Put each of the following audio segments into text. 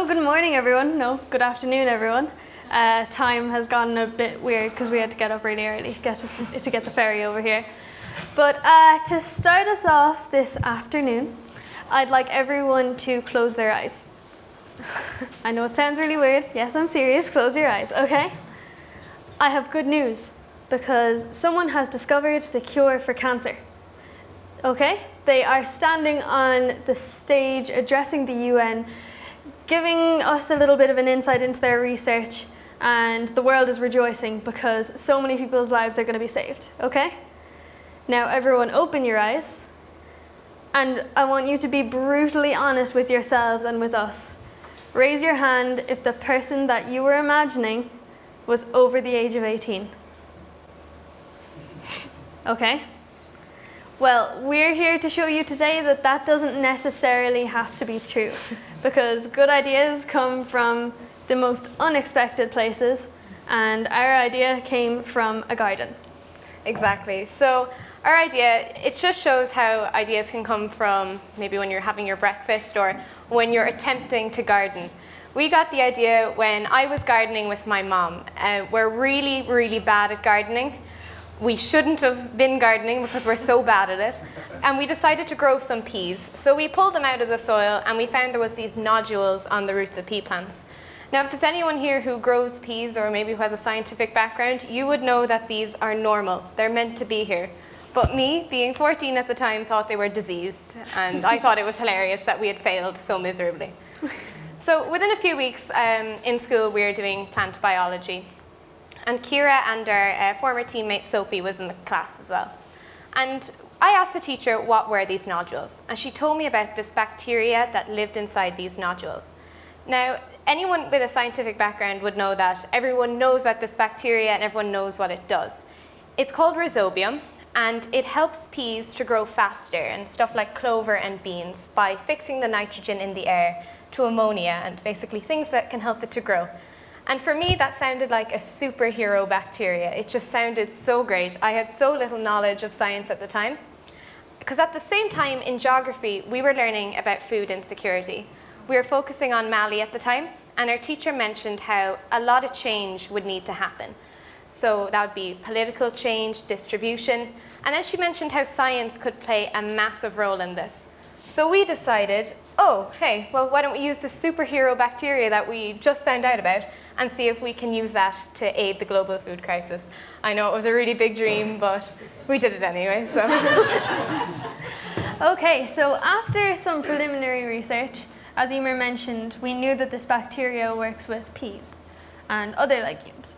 So good morning everyone, no, good afternoon everyone. Time has gotten a bit weird because we had to get up really early to get the ferry over here. But to start us off this afternoon, I'd like everyone to close their eyes. I know it sounds really weird, yes I'm serious, close your eyes, okay? I have good news because someone has discovered the cure for cancer. Okay, they are standing on the stage addressing the UN, giving us a little bit of an insight into their research, and the world is rejoicing because so many people's lives are going to be saved, okay? Now everyone open your eyes, and I want you to be brutally honest with yourselves and with us. Raise your hand if the person that you were imagining was over the age of 18. Okay? Well, we're here to show you today that that doesn't necessarily have to be true, because good ideas come from the most unexpected places, and our idea came from a garden. Exactly. So our idea, it just shows how ideas can come from maybe when you're having your breakfast or when you're attempting to garden. We got the idea when I was gardening with my mom. We're really, really bad at gardening. We shouldn't have been gardening because we're so bad at it. And we decided to grow some peas. So we pulled them out of the soil and we found there was these nodules on the roots of pea plants. Now, if there's anyone here who grows peas or maybe who has a scientific background, you would know that these are normal. They're meant to be here. But me, being 14 at the time, thought they were diseased. And I thought it was hilarious that we had failed so miserably. So within a few weeks in school, we were doing plant biology. And Ciara and our former teammate Sophie was in the class as well. And I asked the teacher what were these nodules, and she told me about this bacteria that lived inside these nodules. Now, anyone with a scientific background would know that everyone knows about this bacteria and everyone knows what it does. It's called rhizobium, and it helps peas to grow faster and stuff like clover and beans by fixing the nitrogen in the air to ammonia and basically things that can help it to grow. And for me, that sounded like a superhero bacteria. It just sounded so great. I had so little knowledge of science at the time. Because at the same time in geography, we were learning about food insecurity. We were focusing on Mali at the time, and our teacher mentioned how a lot of change would need to happen. So that would be political change, distribution, and then she mentioned how science could play a massive role in this. So we decided, oh, hey, well, why don't we use this superhero bacteria that we just found out about and see if we can use that to aid the global food crisis. I know it was a really big dream, but we did it anyway, so. Okay, so after some preliminary research, as Emer mentioned, we knew that this bacteria works with peas and other legumes.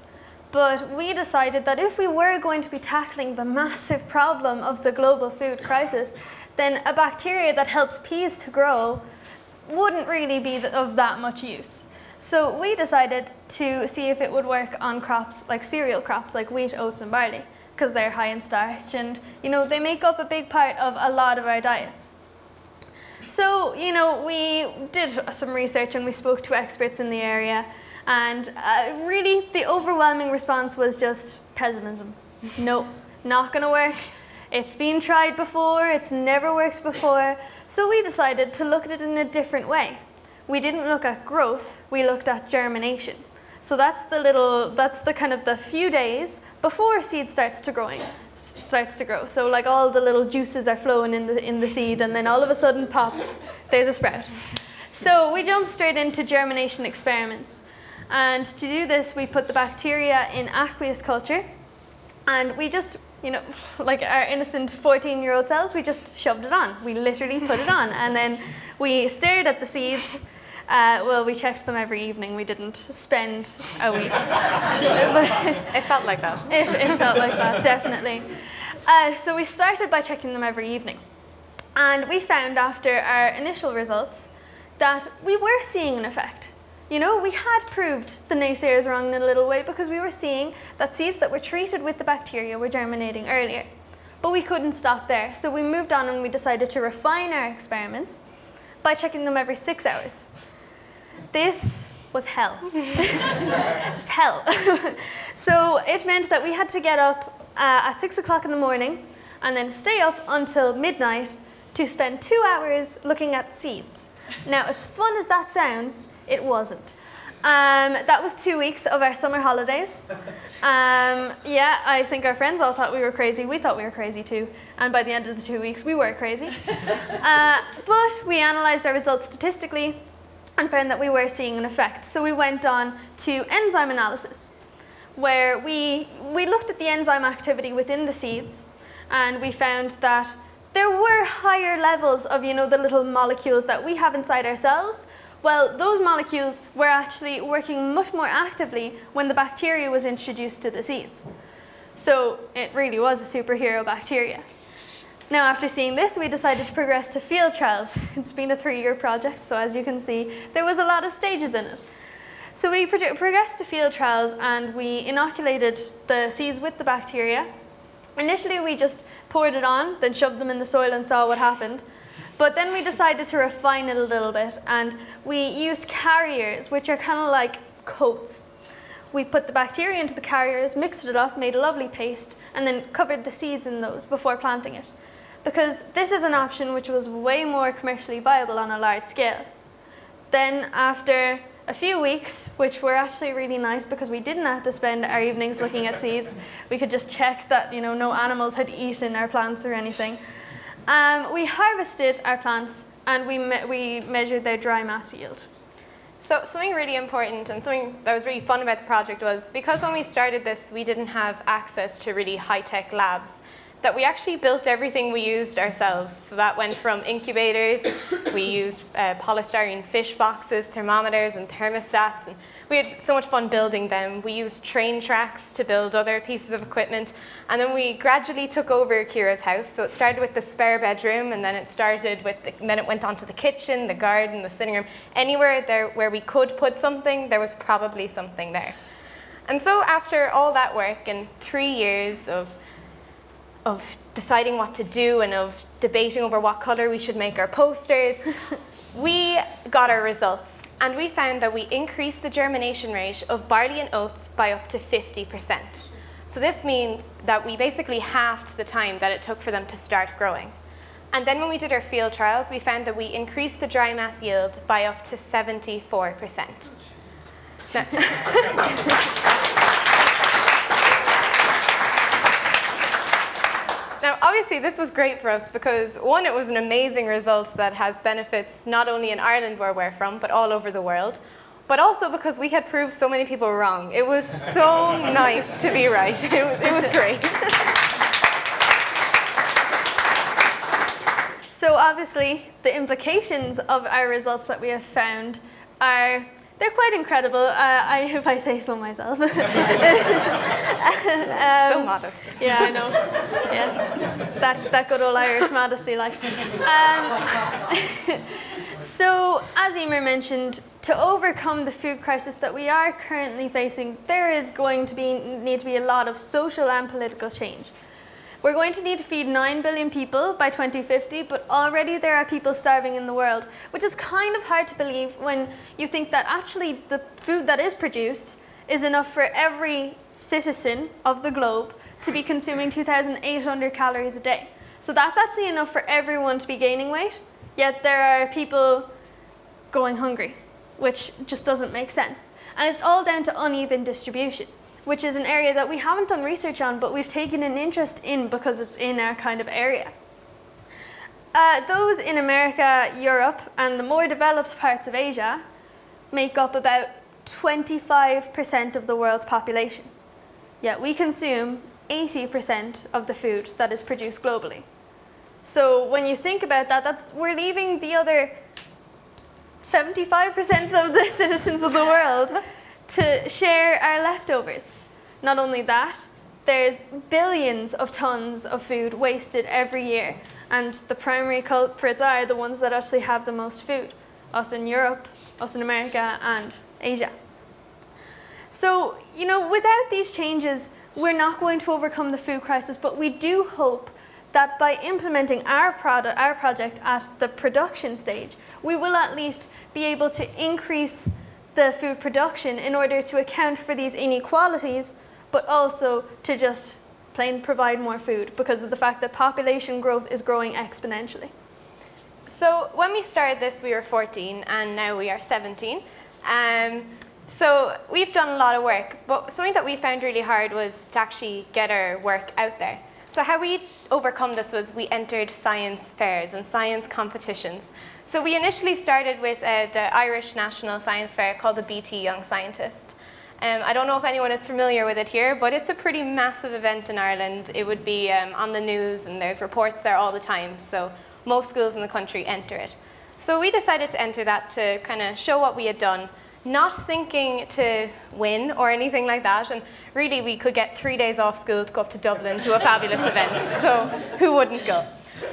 But we decided that if we were going to be tackling the massive problem of the global food crisis, then a bacteria that helps peas to grow wouldn't really be of that much use. So we decided to see if it would work on crops like cereal crops like wheat, oats and barley, because they're high in starch and they make up a big part of a lot of our diets. So we did some research and we spoke to experts in the area, and really the overwhelming response was just pessimism. No, not going to work. It's been tried before, it's never worked before. So we decided to look at it in a different way. We didn't look at growth, we looked at germination. So that's the kind of the few days before seed starts to grow. So like all the little juices are flowing in the seed, and then all of a sudden, pop, there's a sprout. So we jumped straight into germination experiments. And to do this, we put the bacteria in aqueous culture, and we just, like our innocent 14-year-old selves, we just shoved it on. We literally put it on, and then we stared at the seeds. We checked them every evening. We didn't spend a week. It felt like that. It felt like that, definitely. So we started by checking them every evening. And we found after our initial results that we were seeing an effect. We had proved the naysayers wrong in a little way because we were seeing that seeds that were treated with the bacteria were germinating earlier. But we couldn't stop there. So we moved on and we decided to refine our experiments by checking them every 6 hours. This was hell. Just hell. So it meant that we had to get up at 6 o'clock in the morning and then stay up until midnight to spend 2 hours looking at seeds. Now, as fun as that sounds, It wasn't. That was 2 weeks of our summer holidays. Yeah, I think our friends all thought we were crazy. We thought we were crazy too. And by the end of the 2 weeks, we were crazy. But we analysed our results statistically and found that we were seeing an effect. So we went on to enzyme analysis, where we looked at the enzyme activity within the seeds, and we found that there were higher levels of, the little molecules that we have inside ourselves. Well, those molecules were actually working much more actively when the bacteria was introduced to the seeds. So it really was a superhero bacteria. Now, after seeing this, we decided to progress to field trials. It's been a 3-year project, so as you can see, there was a lot of stages in it. So we progressed to field trials, and we inoculated the seeds with the bacteria. Initially, we just poured it on, then shoved them in the soil and saw what happened. But then we decided to refine it a little bit, and we used carriers, which are kind of like coats. We put the bacteria into the carriers, mixed it up, made a lovely paste, and then covered the seeds in those before planting it. Because this is an option which was way more commercially viable on a large scale. Then after a few weeks, which were actually really nice because we didn't have to spend our evenings looking at seeds, we could just check that no animals had eaten our plants or anything. We harvested our plants, and we measured their dry mass yield. So something really important and something that was really fun about the project was, because when we started this, we didn't have access to really high-tech labs, that we actually built everything we used ourselves. So that went from incubators, we used polystyrene fish boxes, thermometers and thermostats, and we had so much fun building them. We used train tracks to build other pieces of equipment, and then we gradually took over Ciara's house. So it started with the spare bedroom, and then it went on to the kitchen, the garden, the sitting room. Anywhere there where we could put something, there was probably something there. And so after all that work and 3 years of deciding what to do and of debating over what color we should make our posters, we got our results, and we found that we increased the germination rate of barley and oats by up to 50%. So this means that we basically halved the time that it took for them to start growing. And then when we did our field trials, we found that we increased the dry mass yield by up to 74%. Now, obviously, this was great for us because, one, it was an amazing result that has benefits not only in Ireland, where we're from, but all over the world, but also because we had proved so many people wrong. It was so nice to be right. It was great. So obviously, the implications of our results that we have found they're quite incredible, if I say so myself. So modest. Yeah, I know. Yeah, that good old Irish modesty, like. So, as Emer mentioned, to overcome the food crisis that we are currently facing, there is going to need to be a lot of social and political change. We're going to need to feed 9 billion people by 2050, but already there are people starving in the world, which is kind of hard to believe when you think that actually the food that is produced is enough for every citizen of the globe to be consuming 2,800 calories a day. So that's actually enough for everyone to be gaining weight, yet there are people going hungry, which just doesn't make sense. And it's all down to uneven distribution, which is an area that we haven't done research on, but we've taken an interest in because it's in our kind of area. Those in America, Europe, and the more developed parts of Asia make up about 25% of the world's population. Yet we consume 80% of the food that is produced globally. So when you think about that, we're leaving the other 75% of the citizens of the world to share our leftovers. Not only that, there's billions of tons of food wasted every year, and the primary culprits are the ones that actually have the most food, us in Europe, us in America, and Asia. So, without these changes, we're not going to overcome the food crisis, but we do hope that by implementing our project at the production stage, we will at least be able to increase the food production in order to account for these inequalities, but also to just plain provide more food because of the fact that population growth is growing exponentially. So when we started this, we were 14, and now we are 17. So we've done a lot of work, but something that we found really hard was to actually get our work out there. So how we overcome this was we entered science fairs and science competitions. So we initially started with the Irish National Science Fair called the BT Young Scientist. I don't know if anyone is familiar with it here, but it's a pretty massive event in Ireland. It would be on the news, and there's reports there all the time, so most schools in the country enter it. So we decided to enter that to kind of show what we had done, not thinking to win or anything like that, and really we could get 3 days off school to go up to Dublin to a fabulous event, so who wouldn't go?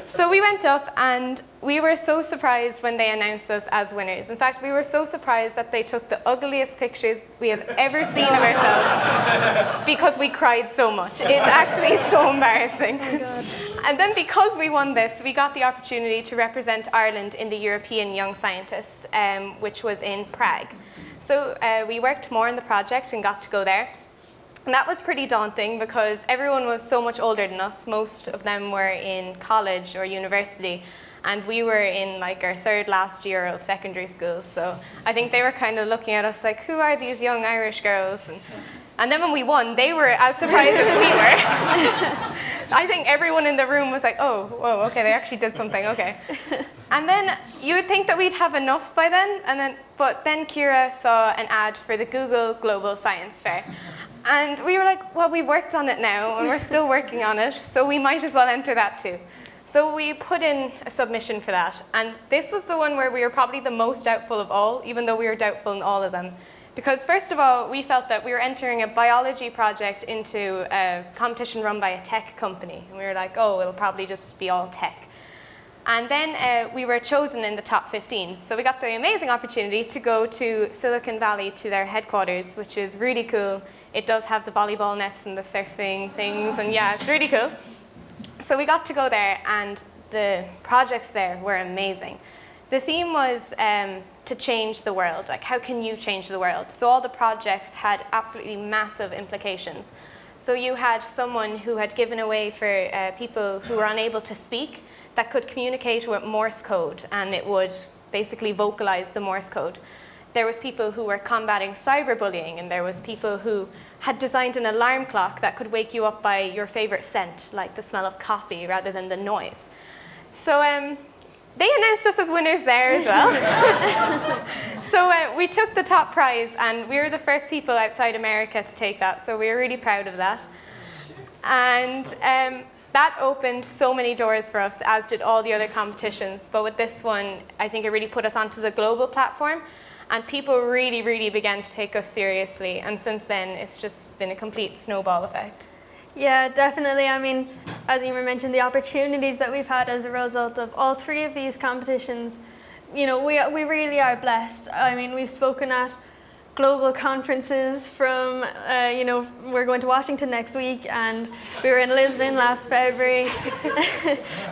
So we went up and we were so surprised when they announced us as winners. In fact, we were so surprised that they took the ugliest pictures we have ever seen of ourselves because we cried so much. It's actually so embarrassing. Oh my God. And then because we won this, we got the opportunity to represent Ireland in the European Young Scientist, which was in Prague. So we worked more on the project and got to go there. And that was pretty daunting because everyone was so much older than us. Most of them were in college or university, and we were in like our third last year of secondary school. So I think they were kind of looking at us like, who are these young Irish girls? And then when we won, they were as surprised as we were. I think everyone in the room was like, oh, whoa, okay, they actually did something, okay. And then you would think that we'd have enough by then, but then Ciara saw an ad for the Google Global Science Fair. And we were like, well, we've worked on it now, and we're still working on it, so we might as well enter that too. So we put in a submission for that, and this was the one where we were probably the most doubtful of all, even though we were doubtful in all of them. Because first of all, we felt that we were entering a biology project into a competition run by a tech company, and we were like, oh, it'll probably just be all tech. And then we were chosen in the top 15. So we got the amazing opportunity to go to Silicon Valley to their headquarters, which is really cool. It does have the volleyball nets and the surfing things, and yeah, it's really cool. So we got to go there, and the projects there were amazing. The theme was to change the world, like how can you change the world? So all the projects had absolutely massive implications. So you had someone who had given away for people who were unable to speak that could communicate with Morse code, and it would basically vocalize the Morse code. There was people who were combating cyberbullying, and there was people who had designed an alarm clock that could wake you up by your favorite scent, like the smell of coffee rather than the noise. So they announced us as winners there as well. So we took the top prize, and we were the first people outside America to take that, so we were really proud of that. And that opened so many doors for us, as did all the other competitions. But with this one, I think it really put us onto the global platform, and people really, really began to take us seriously. And since then, it's just been a complete snowball effect. Yeah, definitely. I mean, as Emer mentioned, the opportunities that we've had as a result of all three of these competitions, you know, we really are blessed. I mean, we've spoken at global conferences from, you know, we're going to Washington next week, and we were in Lisbon last February.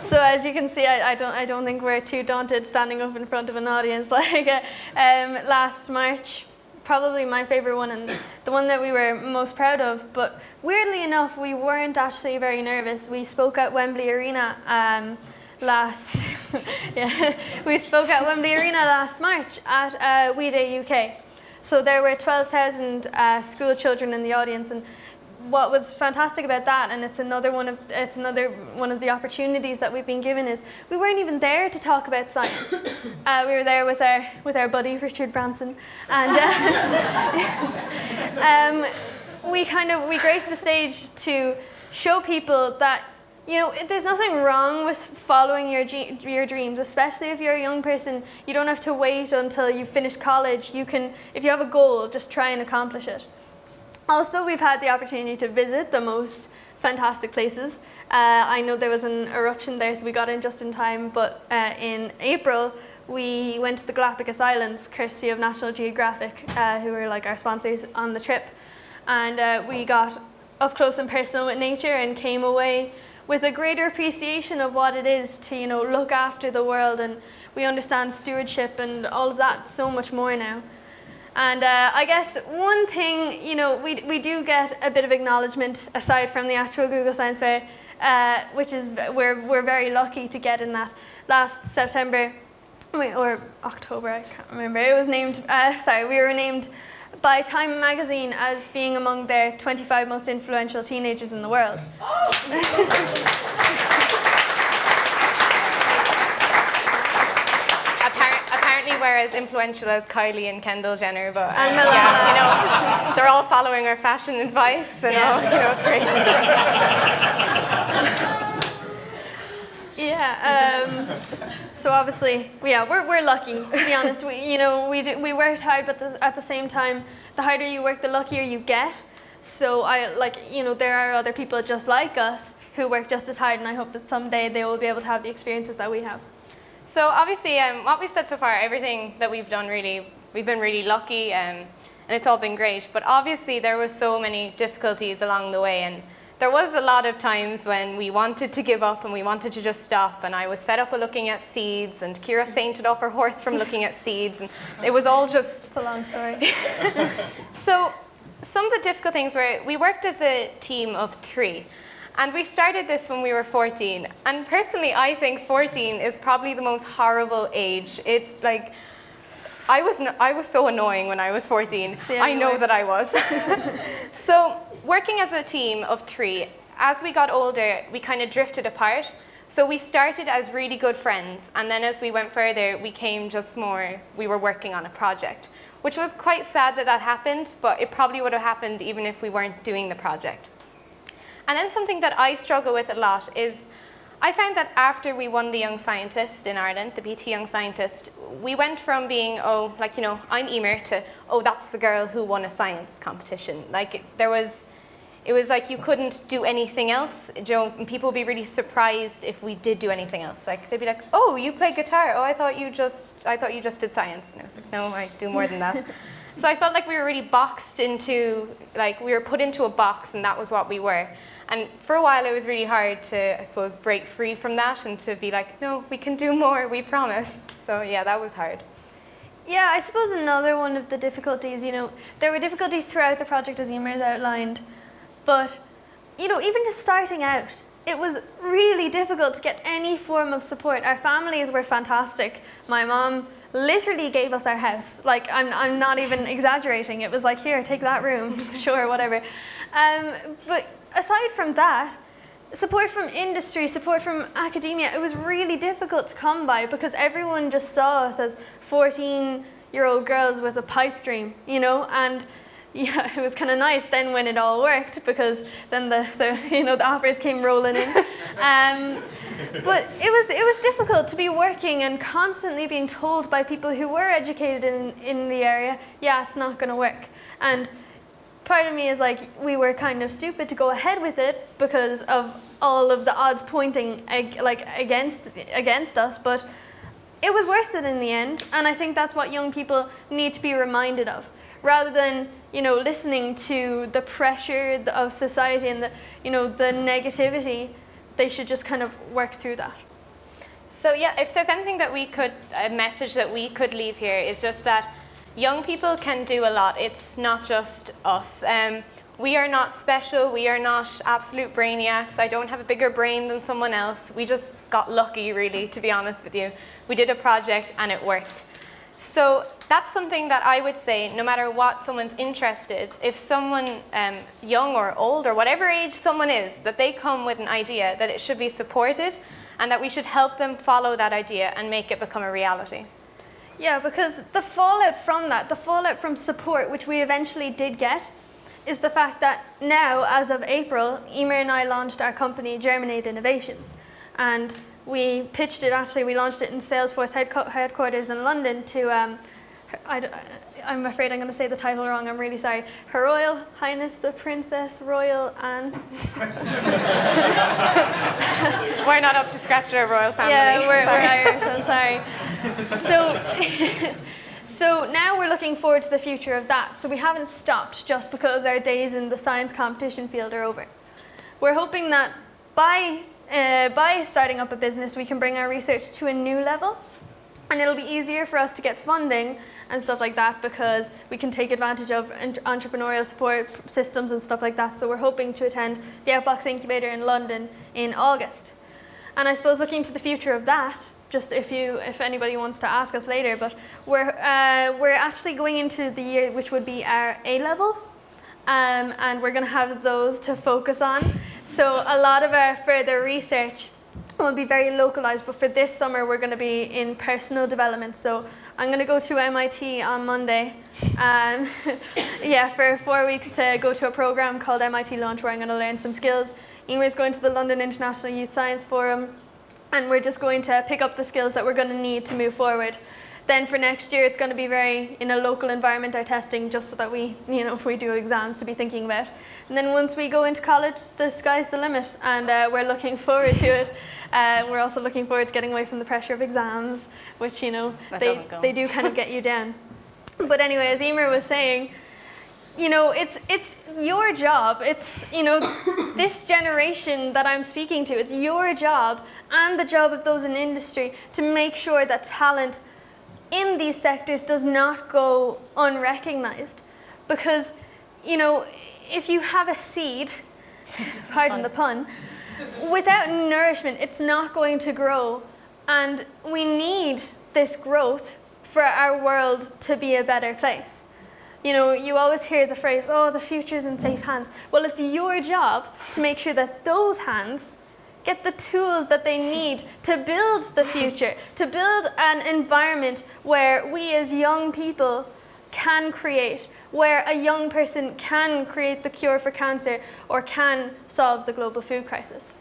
So as you can see, I don't think we're too daunted standing up in front of an audience. Like last March, probably my favorite one and the one that we were most proud of. But weirdly enough, we weren't actually very nervous. We spoke at Wembley Arena we spoke at Wembley Arena last March at We Day UK. So there were 12,000 school children in the audience, and what was fantastic about that, and it's another one of the opportunities that we've been given, is we weren't even there to talk about science. We were there with our buddy Richard Branson, and we graced the stage to show people that, you know, there's nothing wrong with following your dreams, especially if you're a young person. You don't have to wait until you finish college. You can, if you have a goal, just try and accomplish it. Also, we've had the opportunity to visit the most fantastic places. I know there was an eruption there, so we got in just in time, but in April, we went to the Galapagos Islands, courtesy of National Geographic, who were like our sponsors on the trip. And we got up close and personal with nature and came away with a greater appreciation of what it is to, you know, look after the world, and we understand stewardship and all of that so much more now. And I guess one thing, you know, we do get a bit of acknowledgement aside from the actual Google Science Fair, which is we're very lucky to get in that. Last September, or October, I can't remember. It was named, we were named by Time magazine as being among their 25 most influential teenagers in the world. Apparently we're as influential as Kylie and Kendall Jenner, but and they're all following our fashion advice, and it's great. So obviously, we're lucky, to be honest. We worked hard, but at the same time, the harder you work, the luckier you get. So there are other people just like us who work just as hard, and I hope that someday they will be able to have the experiences that we have. So obviously, what we've said so far, everything that we've done, really, we've been really lucky, and it's all been great. But obviously, there were so many difficulties along the way, and there was a lot of times when we wanted to give up and we wanted to just stop, and I was fed up with looking at seeds, and Ciara fainted off her horse from looking at seeds, and it was all just... It's a long story. So some of the difficult things were, we worked as a team of 3, and we started this when we were 14, and personally I think 14 is probably the most horrible age. I was so annoying when I was 14. Yeah, I know that I was. So working as a team of 3, as we got older, we kind of drifted apart. So we started as really good friends, and then as we went further, we were working on a project, which was quite sad that happened, but it probably would have happened even if we weren't doing the project. And then something that I struggle with a lot is, I found that after we won the Young Scientist in Ireland, the BT Young Scientist, we went from being, I'm Emer, to, that's the girl who won a science competition. It was like you couldn't do anything else. And people would be really surprised if we did do anything else. They'd be like, "Oh, you play guitar? Oh, I thought you just did science." And I was like, "No, I do more than that." So I felt like we were really boxed into, we were put into a box, and that was what we were. And for a while, it was really hard to, I suppose, break free from that and to be like, "No, we can do more, we promise." So yeah, that was hard. Yeah, I suppose another one of the difficulties, there were difficulties throughout the project, as Emer's outlined, but, even just starting out, it was really difficult to get any form of support. Our families were fantastic. My mom literally gave us our house. I'm not even exaggerating. It was like, "Here, take that room." Sure, whatever. But aside from that, support from industry, support from academia, it was really difficult to come by because everyone just saw us as 14-year-old girls with a pipe dream, and yeah, it was kind of nice then when it all worked, because then the offers came rolling in. But it was difficult to be working and constantly being told by people who were educated in the area, yeah, it's not going to work. And part of me is we were kind of stupid to go ahead with it because of all of the odds pointing against us, but it was worth it in the end. And I think that's what young people need to be reminded of, rather than listening to the pressure of society and the negativity. They should just kind of work through that. So yeah, if there's anything a message that we could leave here is just that young people can do a lot. It's not just us. We are not special. We are not absolute brainiacs. I don't have a bigger brain than someone else. We just got lucky, really, to be honest with you. We did a project and it worked. So that's something that I would say, no matter what someone's interest is, if someone young or old or whatever age someone is, that they come with an idea, that it should be supported and that we should help them follow that idea and make it become a reality. Yeah, because the fallout from that, the fallout from support, which we eventually did get, is the fact that now, as of April, Emer and I launched our company, Germination Innovations. And we pitched it, we launched it in Salesforce headquarters in London to, I'm afraid I'm going to say the title wrong, I'm really sorry, Her Royal Highness the Princess Royal Anne. We're not up to scratch with our royal family. Yeah, we're Irish, I'm sorry. So now we're looking forward to the future of that. So we haven't stopped just because our days in the science competition field are over. We're hoping that by starting up a business, we can bring our research to a new level, and it'll be easier for us to get funding and stuff like that because we can take advantage of entrepreneurial support systems and stuff like that. So we're hoping to attend the Outbox Incubator in London in August. And I suppose looking to the future of that, just if anybody wants to ask us later, but we're actually going into the year which would be our A-levels, and we're going to have those to focus on. So a lot of our further research will be very localized, but for this summer we're going to be in personal development. So I'm going to go to MIT on Monday, for 4 weeks to go to a program called MIT Launch, where I'm going to learn some skills. Emer's going to the London International Youth Science Forum, and we're just going to pick up the skills that we're going to need to move forward. Then for next year, it's going to be very in a local environment, our testing, just so that we, if we do exams, to be thinking about. And then once we go into college, the sky's the limit, and we're looking forward to it. We're also looking forward to getting away from the pressure of exams, which, they do kind of get you down. But anyway, as Emer was saying, it's your job. It's, this generation that I'm speaking to, it's your job and the job of those in industry to make sure that talent in these sectors does not go unrecognized. Because, if you have a seed, pardon the pun, without nourishment, it's not going to grow. And we need this growth for our world to be a better place. You always hear the phrase, oh, the future's in safe hands. Well, it's your job to make sure that those hands get the tools that they need to build the future, to build an environment where we as young people can create, where a young person can create the cure for cancer or can solve the global food crisis.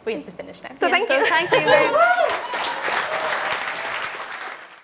We have to finish now. So thank you. So thank you very much.